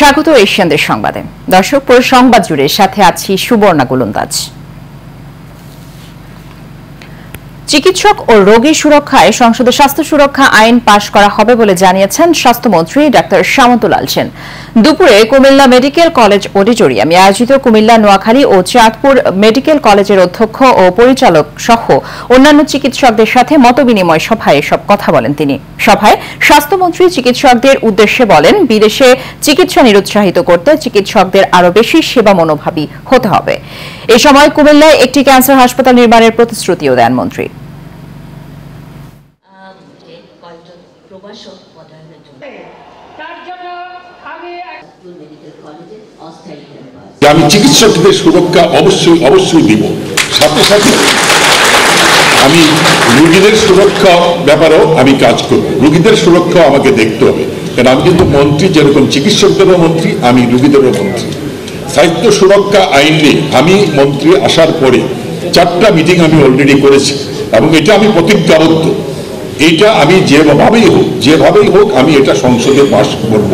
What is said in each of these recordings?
স্বাগত এশিয়ানদের সংবাদে। দর্শক, পুরো সংবাদ জুড়ে সাথে আছি সুবর্ণা গোলন্দাজ। চিকিৎসক ও রোগী সুরক্ষায় সংসদে স্বাস্থ্য সুরক্ষা আইন পাশ করা হবে বলে জানিয়েছেন স্বাস্থ্যমন্ত্রী ডাক্তার সামন্তলাল সেন। দুপুরে কুমিল্লা মেডিকেল কলেজ অডিটোরিয়ামে আয়োজিত কুমিল্লা, নোয়াখালী ও চাঁদপুর মেডিকেল কলেজের অধ্যক্ষ ও পরিচালক সহ অন্যান্য চিকিৎসকদের সাথে মতবিনিময় সভায় এসব কথা বলেন তিনি। সভায় স্বাস্থ্যমন্ত্রী চিকিৎসকদের উদ্দেশ্যে বলেন, বিদেশে চিকিৎসা নিরুৎসাহিত করতে চিকিৎসকদের আরও বেশি সেবা মনোভাবী হতে হবে। এ সময় কুমিল্লায় একটি ক্যান্সার হাসপাতাল নির্মাণের প্রতিশ্রুতিও দেন মন্ত্রী। আমি চিকিৎসকদের সুরক্ষা অবশ্যই দিব, সাথে সাথে আমি রোগীদের সুরক্ষা ব্যাপারেও আমি কাজ করব। রোগীদের সুরক্ষা আমাকে দেখতে হবে, কারণ আমি কিন্তু মন্ত্রী, যেরকম চিকিৎসকদেরও মন্ত্রী, আমি রোগীদেরও মন্ত্রী। স্বাস্থ্য সুরক্ষা আইন নিয়ে আমি মন্ত্রী আসার পরে 4টা মিটিং আমি অলরেডি করেছি এবং এটা আমি প্রতিজ্ঞাবদ্ধ। এইটা আমি যেভাবেই হোক আমি এটা সংসদে পাস করব।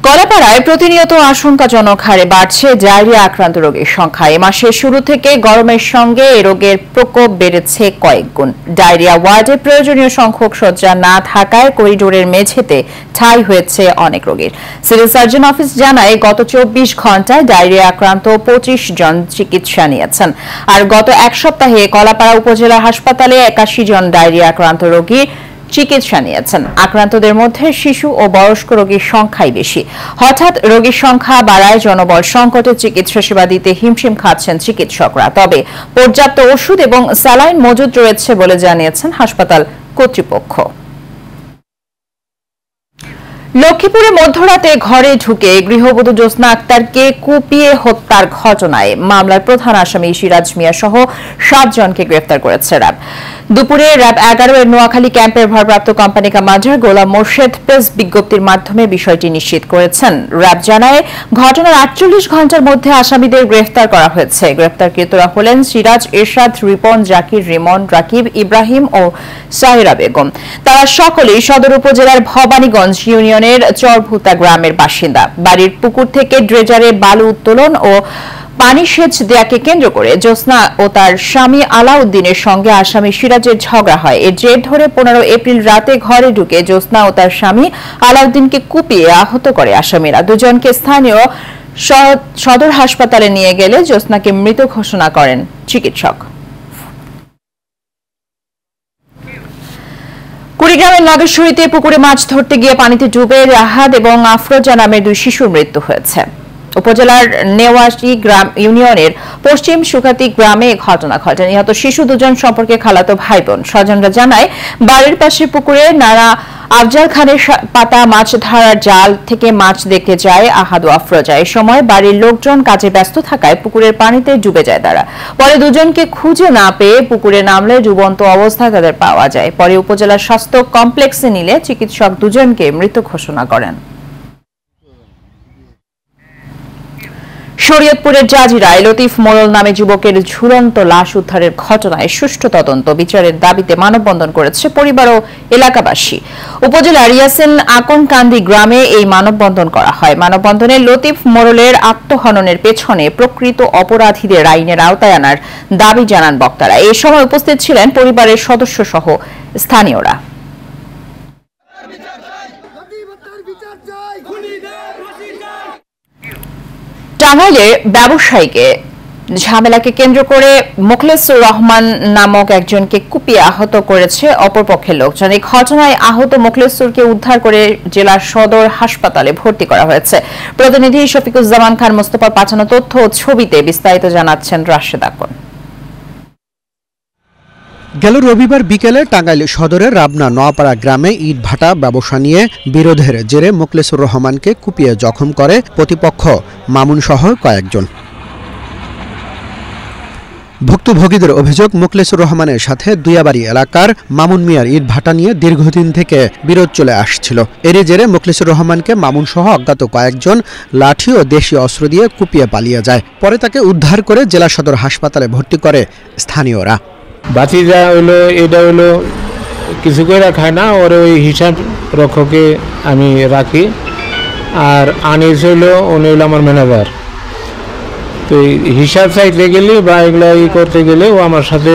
কলাপাড়ায় প্রতিনিয়ত আশঙ্কাজনক হারে বাড়ছে ডায়রিয়া আক্রান্ত রোগীর সংখ্যা। এ মাসের শুরু থেকে গরমের সঙ্গে এ রোগের প্রকোপ বেড়েছে কয়েক গুণ। ডায়রিয়া ওয়ার্ডে প্রয়োজনীয় সংখ্যক শয্যা না থাকায় করিডোরের মেঝেতে ঠাঁই হয়েছে অনেক রোগীর। সিভিল সার্জন অফিস জানায়, গত 24 ঘন্টায় ডায়রিয়া আক্রান্ত 25 জন চিকিৎসা নিয়েছেন। আর গত এক সপ্তাহে কলাপাড়া উপজেলা হাসপাতালে 81 জন ডায়রিয়া আক্রান্ত রোগী চিকিৎসা নিয়েছেন। আক্রান্তদের মধ্যে শিশু ও বয়স্ক রোগীর সংখ্যাই বেশি। হঠাৎ রোগীর সংখ্যা বাড়ায় জনবল সংকটে চিকিৎসা সেবা দিতে হিমশিম খাচ্ছেন চিকিৎসকরা। তবে পর্যাপ্ত ওষুধ এবং স্যালাইন মজুদ রয়েছে বলে জানিয়েছেন হাসপাতাল কর্তৃপক্ষ। লক্ষ্মীপুরে মধ্যরাতে ঘরে ঢুকে গৃহবধূ জ্যোৎস্না আক্তারকে কুপিয়ে হত্যার ঘটনায় মামলার প্রধান আসামি সিরাজ মিয়া সহ 7 জনকে গ্রেফতার করেছে র্যাব। দুপুরে র্যাব 11 এর নোয়াখালী ক্যাম্পের ভারপ্রাপ্ত কোম্পানি কমান্ডার গোলাম মোর্শেদ প্রেস বিজ্ঞপ্তির মাধ্যমে বিষয়টি নিশ্চিত করেছেন। র্যাব জানায়, ঘটনার 48 ঘণ্টার মধ্যে আসামিদের গ্রেফতার করা হয়েছে। গ্রেফতারকৃতরা হলেন সিরাজ, এরশাদ, রিপন, জাকির, রিমন, রাকিব, ইব্রাহিম ও সাহিরা বেগম। তারা সকলেই সদর উপজেলার ভবানীগঞ্জ ইউনিয়নের চরভুতা গ্রামের বাসিন্দা। বাড়ির পুকুর থেকে ড্রেজারে বালু উত্তোলন ও পানি সেচ দেয়াকে কেন্দ্র করে জ্যোৎস্না ও তার স্বামী আলাউদ্দিনের সঙ্গে আসামি সিরাজের ঝগড়া হয়। এর জের ধরে 15 এপ্রিল রাতে ঘরে ঢুকে জ্যোৎস্না ও তার স্বামী আলাউদ্দিনকে কুপিয়ে আহত করে আসামিরা। দুজনকে স্থানীয় সদর হাসপাতালে নিয়ে গেলে জ্যোৎস্নাকে মৃত ঘোষণা করেন চিকিৎসক। কুড়িগ্রামের নাগেশ্বরীতে পুকুরে মাছ ধরতে গিয়ে পানিতে ডুবে রাহাত এবং আফরোজা নামের 2 শিশুর মৃত্যু হয়েছে। উপজেলার নেওয়াশি গ্রাম ইউনিয়নের পশ্চিম সুখাতি গ্রামে ঘটনা ঘটে। নিহত শিশু 2 জন সম্পর্কে খালাতো ভাই বোন। স্বজনরা জানায়, বাড়ির পাশে পুকুরে নানা আফজাল খানের পাতা মাছ ধরার জাল থেকে মাছ দেখতে যায় আহাদ ও আফরোজা। এই সময় বাড়ির লোকজন কাজে ব্যস্ত থাকায় পুকুরের পানিতে ডুবে যায় তারা। পরে দুজনকে খুঁজে না পেয়ে পুকুরে নামলে ডুবন্ত অবস্থায় তাদের পাওয়া যায়। পরে উপজেলা স্বাস্থ্য কমপ্লেক্সে নিলে চিকিৎসক দুজনকে মৃত ঘোষণা করেন। শরীয়তপুরের জাজিরায় লতিফ মোড়ল নামে যুবকের ঝুলন্ত লাশ উদ্ধারের ঘটনায় সুষ্ঠু তদন্ত বিচারের দাবিতে মানববন্ধন করেছে পরিবার ও এলাকাবাসী। উপজেলার ইয়াসিন আকনকান্দি গ্রামে এই মানববন্ধন করা হয়। মানববন্ধনে লতিফ মোড়লের আত্মহননের পেছনে প্রকৃত অপরাধীদের আইনের আওতায় আনার দাবি জানান বক্তারা। এই সময় উপস্থিত ছিলেন পরিবারের সদস্য সহ স্থানীয়রা। টাঙ্গাইলের ব্যবসায়ীকে ঝামেলাকে কেন্দ্র করে মোখলেসুর রহমান নামক একজনকে কুপিয়ে আহত করেছে অপরপক্ষের লোকজন। এই ঘটনায় আহত মোখলেসুরকে উদ্ধার করে জেলা সদর হাসপাতালে ভর্তি করা হয়েছে। প্রতিনিধি শফিকুজ্জামান খান মোস্তফার পাঠানো তথ্য ও ছবিতে বিস্তারিত জানাচ্ছেন রাশেদ আকন। গেল রবিবার বিকেলে টাঙ্গাইল সদরের রাবনা নোয়াপাড়া গ্রামে ইট ভাটা ব্যবসা নিয়ে বিরোধের জেরে মোখলেসুর রহমানকে কুপিয়ে জখম করে প্রতিপক্ষ মামুন সহ কয়েকজন। ভুক্তভোগীদের অভিযোগ, মোখলেসুর রহমানের সাথে দুয়াবাড়ি এলাকার মামুন মিয়ার ইট ভাটা নিয়ে দীর্ঘদিন থেকে বিরোধ চলে আসছিল। এরই জেরে মোখলেসুর রহমানকে মামুন সহ অজ্ঞাত কয়েকজন লাঠি ও দেশীয় অস্ত্র দিয়ে কুপিয়ে পালিয়ে যায়। পরে তাকে উদ্ধার করে জেলা সদর হাসপাতালে ভর্তি করে স্থানীয়রা। বাতিজা হলো, এটা হলো কিছু করে খায় না, ওর ওই হিসাব রক্ষকে আমি রাখি। আর আনিস হইলো উনি হইলো আমার ম্যানেজার। তো এই হিসাব চাইতে গেলে বা এগুলো করতে গেলে ও আমার সাথে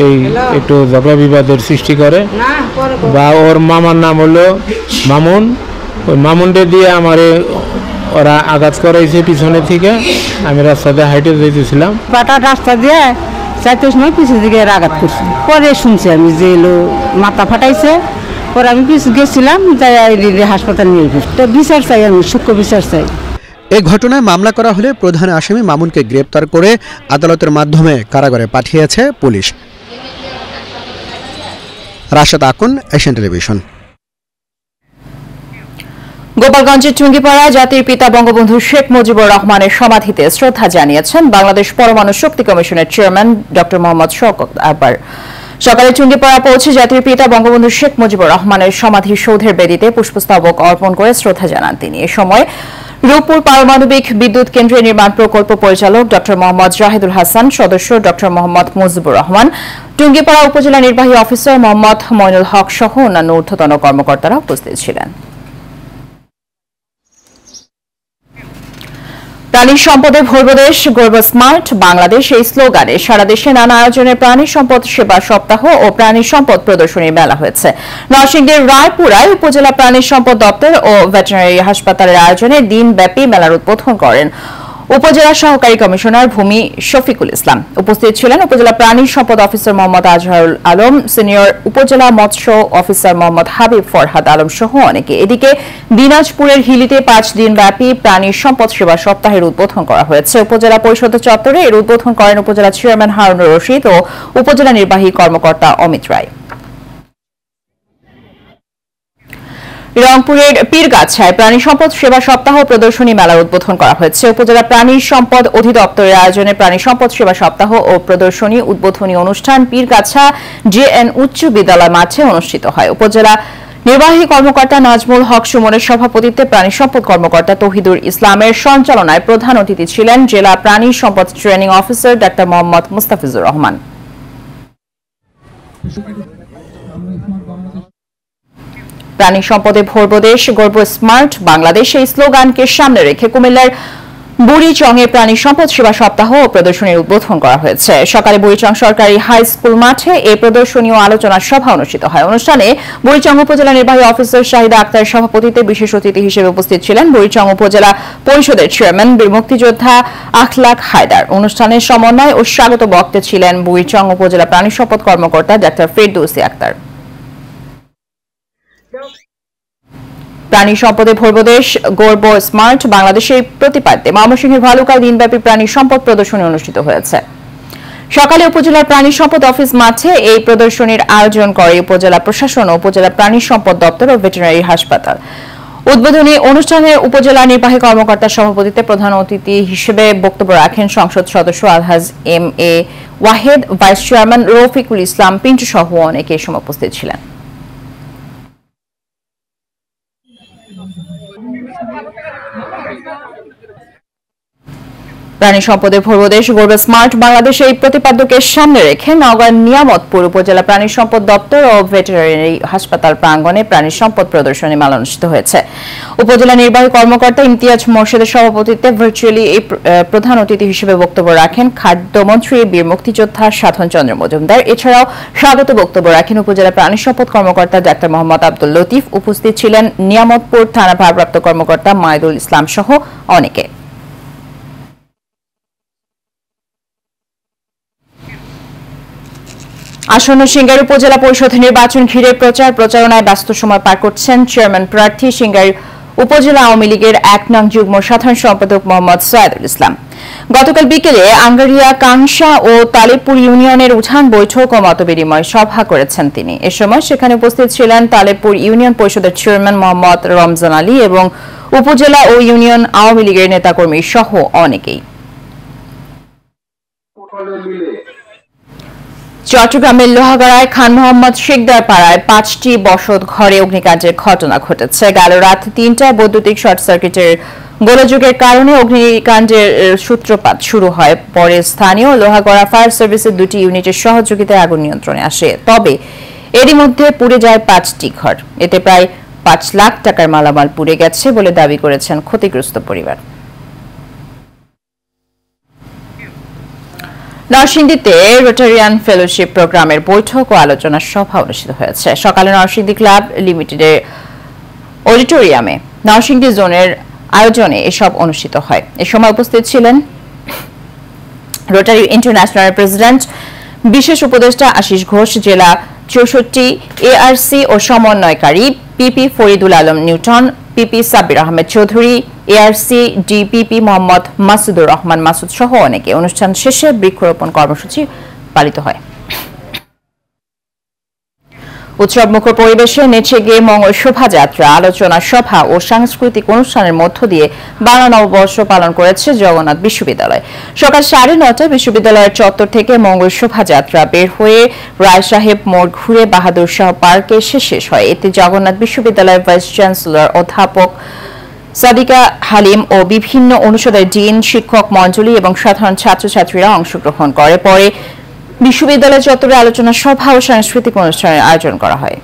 এই একটু ঝগড়া বিবাদের সৃষ্টি করে। বা ওর মামার নাম হলো মামুন, ওই মামুনটা দিয়ে আমারে ওরা আঘাত করাইছে পিছনে থেকে। আমি রাস্তাতে হাইটে যেতেছিলাম, বাটা রাস্তা দিয়ে চাইতে সময় পিছন দিকে আঘাত করছি। পরে শুনছি আমি যে এলো মাথা ফাটাইছে। পরে আমি পিছু গেছিলাম, যাই হাসপাতাল নিয়ে গেছি। তো বিচার চাই, আমি সূক্ষ্ম বিচার চাই। এই ঘটনায় মামলা করা হলে প্রধান আসামি মামুনকে গ্রেপ্তার করে আদালতের মাধ্যমে কারাগারে পাঠিয়েছে পুলিশ। Rashed Akun, Asian television. গোপালগঞ্জের টুঙ্গিপাড়া জাতির পিতা বঙ্গবন্ধু শেখ মুজিবুর রহমানের সমাধিতে শ্রদ্ধা জানিয়েছেন বাংলাদেশ পরমাণু শক্তি কমিশনের চেয়ারম্যান ডক্টর মোহাম্মদ শওকত আকবর। সকালে টুঙ্গিপাড়া পৌঁছে জাতির পিতা বঙ্গবন্ধু শেখ মুজিবুর রহমানের সমাধিসৌধের বেদিতে পুষ্পস্তবক অর্পণ করে শ্রদ্ধা জানান তিনি। এ সময় রূপপুর পারমাণবিক বিদ্যুৎ কেন্দ্রের নির্মাণ প্রকল্প পরিচালক ডক্টর মোহাম্মদ জাহিদুল হাসান, সদস্য ডক্টর মোহাম্মদ মুজিবুর রহমান, টুঙ্গিপাড়া উপজেলা নির্বাহী অফিসার মোহাম্মদ মইনুল হক সহ অন্যান্য ঊর্ধ্বতন কর্মকর্তারা উপস্থিত ছিলেন। প্রাণী সম্পদে ভোরবদেশ গর্ব স্মার্ট বাংলাদেশ এই স্লোগানে সারা দেশে নানা আয়োজনে প্রাণী সম্পদ সেবা সপ্তাহ ও প্রাণী সম্পদ প্রদর্শনীর মেলা হয়েছে। নরসিংদীর রায়পুরায় উপজেলা প্রাণী সম্পদ দপ্তর ও ভেটেরিনারি হাসপাতালের আয়োজনে দিনব্যাপী মেলার উদ্বোধন করেন উপজেলা সহকারী কমিশনার ভূমি শফিকুল ইসলাম। উপস্থিত ছিলেন উপজেলা প্রাণী সম্পদ অফিসার মোহাম্মদ আজহারুল আলম, সিনিয়র উপজেলা মৎস্য অফিসার মোহাম্মদ হাবিব ফরহাদ আলম সহ অনেকে। এদিকে দিনাজপুরের হিলিতে 5 দিনব্যাপী প্রাণী সম্পদ সেবা সপ্তাহের উদ্বোধন করা হয়েছে। উপজেলা পরিষদ চত্বরে এর উদ্বোধন করেন উপজেলা চেয়ারম্যান হারুনুর রশিদ ও উপজেলা নির্বাহী কর্মকর্তা অমিত রায়। রংপুরের পীরগাছায় প্রাণী সম্পদ সেবা সপ্তাহ প্রদর্শনী মেলার উদ্বোধন করা হয়েছে। উপজেলা প্রাণী সম্পদ অধিদপ্তরের আয়োজনে প্রাণী সম্পদ সেবা সপ্তাহ ও প্রদর্শনী উদ্বোধনী অনুষ্ঠান পীরগাছা জেএন উচ্চ বিদ্যালয় মাঠে অনুষ্ঠিত হয়। উপজেলা নির্বাহী কর্মকর্তা নাজমুল হক সুমনের সভাপতিত্বে প্রাণী সম্পদ কর্মকর্তা তৌহিদুর ইসলামের সঞ্চালনায় প্রধান অতিথি ছিলেন জেলা প্রাণী সম্পদ training officer doctor Mohammad Mustafizur Rahman. প্রাণী সম্পদে ভোরবদেশ গর্ব স্মার্ট বাংলাদেশ এই স্লোগানকে সামনে রেখে কুমিল্লার বুড়িচংয়ে প্রাণী সম্পদ সেবা সপ্তাহ ও প্রদর্শনীর উদ্বোধন করা হয়েছে। সকালে বুড়িচং সরকারি হাই স্কুল মাঠে এই প্রদর্শনী ও আলোচনা সভা অনুষ্ঠিত হয়। অনুষ্ঠানে বুড়িচং উপজেলা নির্বাহী অফিসার শাহিদা আক্তার সভাপতিত্বে বিশেষ অতিথি হিসেবে উপস্থিত ছিলেন বুড়িচং উপজেলা পরিষদের চেয়ারম্যান বীর মুক্তিযোদ্ধা আখলাক হায়দার। অনুষ্ঠানের সমন্বয় ও স্বাগত বক্তা ছিলেন বুড়িচং উপজেলা প্রাণী সম্পদ কর্মকর্তা ডাক্তার ফেরদৌসী আক্তার। প্রাণী সম্পদে ভোরবদেশ গর্ব স্মার্ট বাংলাদেশের প্রতিপাদ্যে ময়মনসিংহের ভালুকায় দিনব্যাপী প্রাণী সম্পদ প্রদর্শনী অনুষ্ঠিত হয়েছে। সকালে উপজেলার প্রাণী সম্পদ অফিস মাঠে এই প্রদর্শনীর আয়োজন করে উপজেলা প্রশাসন ও উপজেলা প্রাণী সম্পদ দপ্তর ও ভেটেরিনারি হাসপাতাল। উদ্বোধনী অনুষ্ঠানে উপজেলা নির্বাহী কর্মকর্তার সভাপতিত্বে প্রধান অতিথি হিসেবে বক্তব্য রাখেন সংসদ সদস্য আলহাজ M A Wahed, vice chairman Rafiqul Islam Pintu সহ অনেকে এই সময় উপস্থিত ছিলেন। প্রাণী সম্পদে ভোরবদেশ গর্ব স্মার্ট বাংলাদেশ এই প্রতিপাদ্যকে সামনে রেখে নওগাঁ নিয়ামতপুর উপজেলা প্রাণী সম্পদ দপ্তর ও ভেটেরিনারি হাসপাতাল প্রাঙ্গণে প্রাণী সম্পদ প্রদর্শনী মেলা অনুষ্ঠিত হয়েছে। উপজেলা নির্বাহী কর্মকর্তা ইমতিয়াজ মোর্শেদের সভাপতিত্বে ভার্চুয়ালি এই প্রধান অতিথি হিসেবে বক্তব্য রাখেন খাদ্যমন্ত্রী বীর মুক্তিযোদ্ধা সাধন চন্দ্র মজুমদার। এছাড়াও স্বাগত বক্তব্য রাখেন উপজেলা প্রাণী সম্পদ কর্মকর্তা ডাক্তার মোহাম্মদ আব্দুল লতিফ। উপস্থিত ছিলেন নিয়ামতপুর থানা ভারপ্রাপ্ত কর্মকর্তা মাইদুল ইসলাম সহ অনেকে। আসন্ন সিংগাইর উপজেলা পরিষদ নির্বাচন ঘিরে প্রচারণায় ব্যস্ত সময় পার করছেন চেয়ারম্যান প্রার্থী সিংগাইর উপজেলা আওয়ামী লীগের 1 নং যুগ্ম সাধারণ সম্পাদক মোহাম্মদ সৈয়দুল ইসলাম। গতকাল বিকেলে আঙ্গারিয়া কাংসা ও তালেবপুর ইউনিয়নের উঠান বৈঠক ও মতবিনিময় সভা করেছেন তিনি। এ সময় সেখানে উপস্থিত ছিলেন তালেবপুর ইউনিয়ন পরিষদের চেয়ারম্যান মোহাম্মদ রমজান আলী এবং উপজেলা ও ইউনিয়ন আওয়ামী লীগের নেতাকর্মী সহ অনেকেই। চট্টগ্রামের লোহাগাড়ায় খান মোহাম্মদ শেখদার পাড়ায় 5টি বসত ঘরে অগ্নিকাণ্ডের ঘটনা ঘটেছে। গেল রাত 3টায় বৈদ্যুতিক শর্ট সার্কিটের গোলযোগের কারণে অগ্নিকাণ্ডের সূত্রপাত শুরু হয়। পরে স্থানীয় লোহাগড়া ফায়ার সার্ভিসের 2টি ইউনিটের সহযোগিতায় আগুন নিয়ন্ত্রণে আসে। তবে এরই মধ্যে পুড়ে যায় 5টি ঘর। এতে প্রায় 5 লাখ টাকার মালামাল পুড়ে গেছে বলে দাবি করেছেন ক্ষতিগ্রস্ত পরিবার। নরসিংদীতে রোটারিয়ান ফেলোশিপ প্রোগ্রামের বৈঠক ও আলোচনা সভা অনুষ্ঠিত হয়েছে। সকালে নরসিংদী ক্লাব লিমিটেডের অডিটোরিয়ামে নরসিংদী জোনের আয়োজনে এসব অনুষ্ঠিত হয়। এ সময় উপস্থিত ছিলেন রোটারি ইন্টারন্যাশনাল প্রেসিডেন্ট বিশেষ উপদেষ্টা আশিস ঘোষ, জেলা 64 এআরসি ও সমন্বয়কারী পিপি ফরিদুল আলম নিউটন, পিপি সাব্বির আহমেদ চৌধুরী, এআরসি ডিপিপি মোহাম্মদ মাসুদুর রহমান মাসুদ সহ অনেকে। অনুষ্ঠান শেষে বৃক্ষরোপণ কর্মসূচি পালিত হয়। উৎসবমুখর পরিবেশে নেচে গিয়ে মঙ্গল শোভাযাত্রা, আলোচনা সভা ও সাংস্কৃতিক অনুষ্ঠানের মধ্য দিয়ে বাংলা নববর্ষ পালন করেছে জগন্নাথ বিশ্ববিদ্যালয়। সকাল 9:30টায় বিশ্ববিদ্যালয়ের চত্বর থেকে মঙ্গল শোভাযাত্রা বের হয়ে রায় সাহেব মোড় ঘুরে বাহাদুর শাহ পার্কে এসে শেষ হয়। এতে জগন্নাথ বিশ্ববিদ্যালয়ের ভাইস চ্যান্সেলর অধ্যাপক সাদিকা হালিম ও বিভিন্ন অনুষদের ডিন, শিক্ষক মণ্ডলী এবং সাধারণ ছাত্রছাত্রীরা অংশগ্রহণ করে। পরে বিশ্ববিদ্যালয় চত্বরে আলোচনা সভা ও সাংস্কৃতিক অনুষ্ঠানের আয়োজন করা হয়।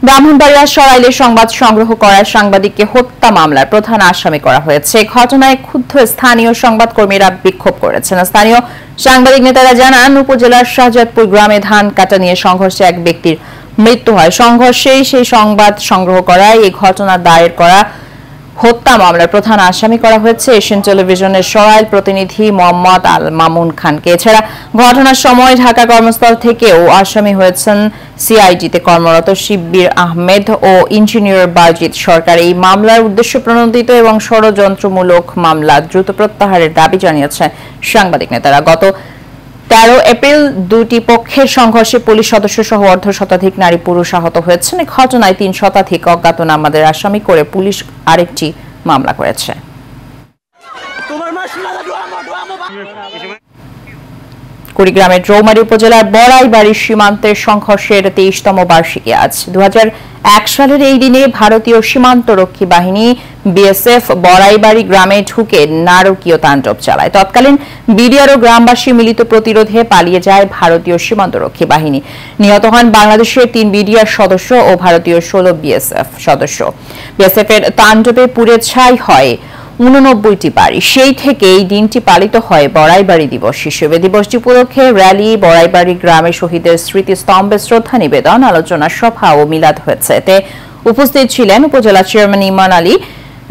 ব্রাহ্মণবাড়িয়া সরাইলে সংবাদ সংগ্রহ করার সাংবাদিককে হত্যা মামলার প্রধান আসামি করা হয়েছে। ঘটনায় ক্ষুব্ধ স্থানীয় সংবাদকর্মীরা বিক্ষোভ করেছেন। স্থানীয় সাংবাদিক নেতারা জানান, উপজেলার শাহজাদপুর গ্রামে ধান কাটা নিয়ে সংঘর্ষে এক ব্যক্তির মৃত্যু হয়। সংঘর্ষেই সেই সংবাদ সংগ্রহ করায় এই ঘটনা দায়ের করা হত্যা মামলার প্রধান আসামি করা হয়েছে এশিয়ান টেলিভিশনের সরাইল প্রতিনিধি মোহাম্মদ আল মামুন খানকে। এছাড়া ঘটনার সময় ঢাকা কর্মস্থল থেকেও আসামি হয়েছেন সিআইডিতে কর্মরত শিব্বির আহমেদ ও ইঞ্জিনিয়ার বাজিদ সরকার। এই মামলার উদ্দেশ্য প্রণোদিত এবং ষড়যন্ত্রমূলক মামলা দ্রুত প্রত্যাহারের দাবি জানিয়েছেন সাংবাদিক নেতারা। গত 13 এপ্রিল দুটি পক্ষের সংঘর্ষে পুলিশ সদস্য সহ অর্ধশতাধিক নারী পুরুষ আহত হয়েছেন। এই ঘটনায় 3 শতাধিক অজ্ঞাতনামাদের আসামি করে পুলিশ আরেকটি মামলা করেছে। কুড়িগ্রামের রৌমারী উপজেলার বড়াইবাড়ি সীমান্তের সংঘর্ষের 23তম বার্ষিকী আজ। 2001 সালের এই দিনে ভারতীয় সীমান্তরক্ষী বাহিনী বিএসএফ বড়াইবাড়ি গ্রামে ঢুকে নারকীয় তাণ্ডব চালায়। তৎকালীন বিডিআর ও গ্রামবাসী মিলিত প্রতিরোধে পালিয়ে যায় ভারতীয় সীমান্তরক্ষী বাহিনী। নিহত হন বাংলাদেশের 3 বিডিআর সদস্য ও ভারতীয় 16 বিএসএফ সদস্য। বিএসএফ এর তাণ্ডবে পুড়ে ছাই হয় 89টি বাড়ি। সেই থেকে এই দিনটি পালিত হয় বড়াইবাড়ি দিবস হিসেবে। দিবসটি উপলক্ষে র্যালি, বড়াইবাড়ি গ্রামের শহীদের স্মৃতিস্তম্ভে শ্রদ্ধা নিবেদন, আলোচনা সভা ও মিলাদ হয়েছে। এতে উপস্থিত ছিলেন উপজেলা চেয়ারম্যান ইমান আলী,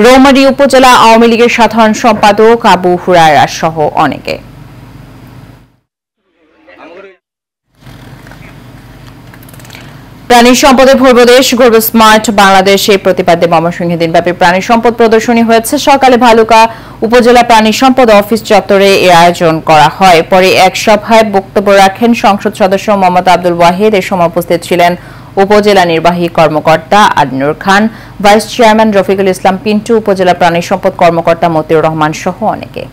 রৌমারী উপজেলা আওয়ামী লীগের সাধারণ সম্পাদক আবু হুরায়রা সহ অনেকে। প্রাণী সম্পদের পূর্বদেশ গড়বে স্মার্ট বাংলাদেশ, এই প্রতিপাদ্যে ময়মনসিংহে দিনব্যাপী প্রাণী সম্পদ প্রদর্শনী হয়েছে। সকালে ভালুকা উপজেলা প্রাণী সম্পদ অফিস চত্বরে এর আয়োজন করা হয়। পরে এক সভায় বক্তব্য রাখেন সংসদ সদস্য মোহাম্মদ আব্দুল ওয়াহিদ। এ সময় উপস্থিত ছিলেন উপজেলা নির্বাহী কর্মকর্তা আদিনুর খান, ভাইস চেয়ারম্যান রফিকুল ইসলাম পিন্টু, উপজেলা প্রাণী সম্পদ কর্মকর্তা মতিউর রহমান সহ অনেকে।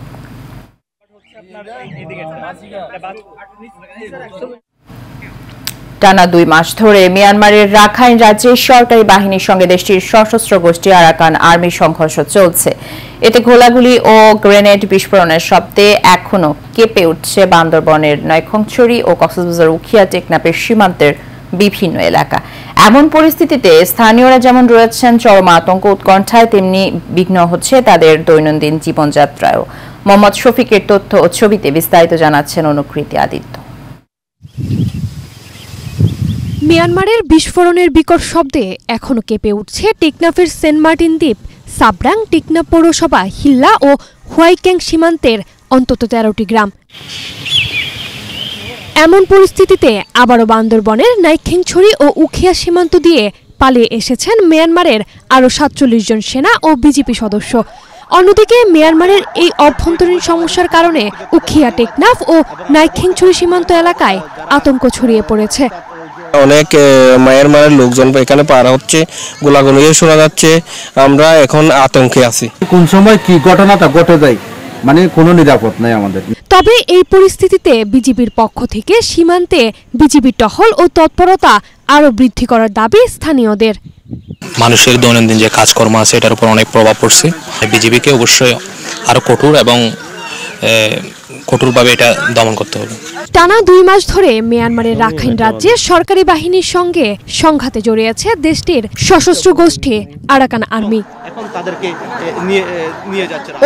টানা 2 মাস ধরে মিয়ানমারের রাখাইন রাজ্যে সরকারি বাহিনীর সঙ্গে দেশটির সশস্ত্র গোষ্ঠী আরাকান আর্মির সংঘর্ষ চলছে। এতে গোলাগুলি ও গ্রেনেড বিস্ফোরণের শব্দে এখনো কেঁপে উঠছে বান্দরবনের নয়খংছড়ি ও কক্সবাজার উখিয়া টেকনাফের সীমান্তের বিভিন্ন এলাকা। এমন পরিস্থিতিতে স্থানীয়রা যেমন রয়েছেন চরম আতঙ্ক উৎকণ্ঠায়, তেমনি বিঘ্ন হচ্ছে তাদের দৈনন্দিন জীবনযাত্রায়ও। মোহাম্মদ শফিকের তথ্য ও ছবিতে বিস্তারিত জানাচ্ছেন অনুকৃতি আদিত্য। মিয়ানমারের বিস্ফোরণের বিকট শব্দে এখনও কেঁপে উঠছে টেকনাফের সেন্ট মার্টিন দ্বীপ, সাবরাং, টেকনাফ পৌরসভা, হিল্লা ও হোয়াইক্যাং সীমান্তের অন্তত 13টি গ্রাম। এমন পরিস্থিতিতে আবারও বান্দরবনের নাইক্ষ্যংছড়ি ও উখিয়া সীমান্ত দিয়ে পালিয়ে এসেছেন মিয়ানমারের আরও 47 জন সেনা ও বিজিপি সদস্য। অন্যদিকে মিয়ানমারের এই অভ্যন্তরীণ সমস্যার কারণে উখিয়া, টেকনাফ ও নাইক্ষ্যংছড়ি সীমান্ত এলাকায় আতঙ্ক ছড়িয়ে পড়েছে। অনেক মায়ানমারের লোকজন এখানে পার হচ্ছে, গোলাগুলি শোনা যাচ্ছে। আমরা এখন আতঙ্কে আছি। কোন সময় কি ঘটনাটা ঘটে যায় মানে কোনো নিরাপদ নাই আমাদের। তবে এই পরিস্থিতিতে বিজিবির পক্ষ থেকে সীমান্তে বিজিবির টহল ও তৎপরতা আরও বৃদ্ধি করার দাবি স্থানীয়দের। মানুষের দৈনন্দিন যে কাজকর্ম আছে এটার উপর অনেক প্রভাব পড়ছে। বিজিবিকে অবশ্যই আরও কঠোর এবং কঠোরভাবে এটা দমন করতে হবে। টানা 2 মাস ধরে মিয়ানমারের রাখাইন রাজ্যে সরকারি বাহিনীর সঙ্গে সংঘাতে জড়িয়েছে দেশটির সশস্ত্র গোষ্ঠী Arakan army.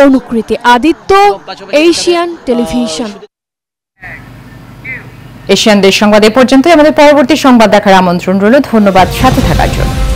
অনুকৃতি Aditya, Asian television. Asian দেশ সংবাদ এ পর্যন্তই। আমাদের পরবর্তী সংবাদ দেখার আমন্ত্রণ রইল। ধন্যবাদ সাথে থাকার জন্য।